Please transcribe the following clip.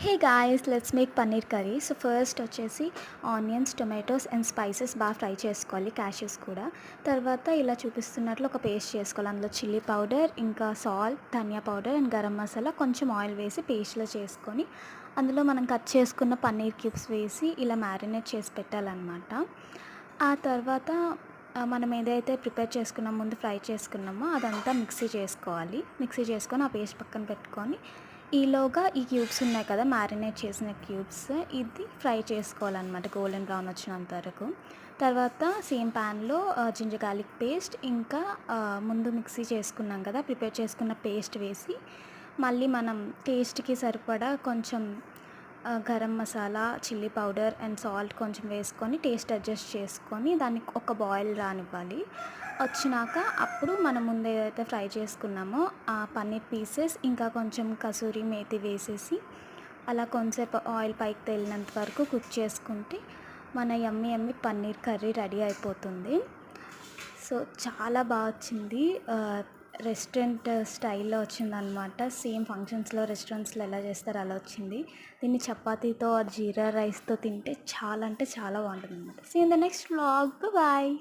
Hey guys, let's make paneer curry. So first వచ్చేసి onions, tomatoes and spices బాగా fry చేసుకోవాలి, cashews కూడా. తర్వాత ఇలా చూపిస్తున్నట్లు ఒక పేస్ట్ చేసుకోవాలి. అందులో చిల్లీ పౌడర్, ఇంకా సాల్ట్, ధనియా పౌడర్ అండ్ గరం మసాలా, కొంచెం ఆయిల్ వేసి పేస్ట్లో చేసుకొని అందులో మనం కట్ చేసుకున్న పన్నీర్ క్యూబ్స్ వేసి ఇలా మ్యారినేట్ చేసి పెట్టాలన్నమాట. ఆ తర్వాత మనం ఏదైతే ప్రిపేర్ చేసుకున్నామో, ముందు ఫ్రై చేసుకున్నామో అదంతా మిక్సీ చేసుకోవాలి. మిక్సీ చేసుకొని ఆ పేస్ట్ పక్కన పెట్టుకొని ఈలోగా ఈ క్యూబ్స్ ఉన్నాయి కదా, మ్యారినేట్ చేసిన క్యూబ్స్, ఇది ఫ్రై చేసుకోవాలన్నమాట గోల్డెన్ బ్రౌన్ వచ్చినంత వరకు. తర్వాత సేమ్ ప్యాన్లో జింజర్ గార్లిక్ పేస్ట్, ఇంకా ముందు మిక్సీ చేసుకున్నాం కదా ప్రిపేర్ చేసుకున్న పేస్ట్ వేసి, మళ్ళీ మనం టేస్ట్కి సరిపడా కొంచెం garam masala, chilli powder and salt కొంచెం వేసుకొని టేస్ట్ అడ్జస్ట్ చేసుకొని దాన్ని ఒక బాయిల్ రానివ్వాలి. వచ్చినాక అప్పుడు మనం ముందు ఏదైతే ఫ్రై చేసుకున్నామో ఆ పన్నీర్ పీసెస్, ఇంకా కొంచెం కసూరి మేతి వేసేసి అలా కొంచెంసేపు ఆయిల్ పైకి తేలినంత వరకు కుక్ చేసుకుంటే మన యమ్మీ యమ్మీ పన్నీర్ కర్రీ రెడీ అయిపోతుంది. సో చాలా బాగా వచ్చింది. రెస్టారెంట్ స్టైల్లో వచ్చిందనమాట. సేమ్ ఫంక్షన్స్లో, రెస్టారెంట్స్లో ఎలా చేస్తారో అలా వచ్చింది. దీన్ని చపాతీతో జీరా రైస్తో తింటే చాలా అంటే చాలా బాగుంటుంది అనమాట. See in the next vlog. Bye.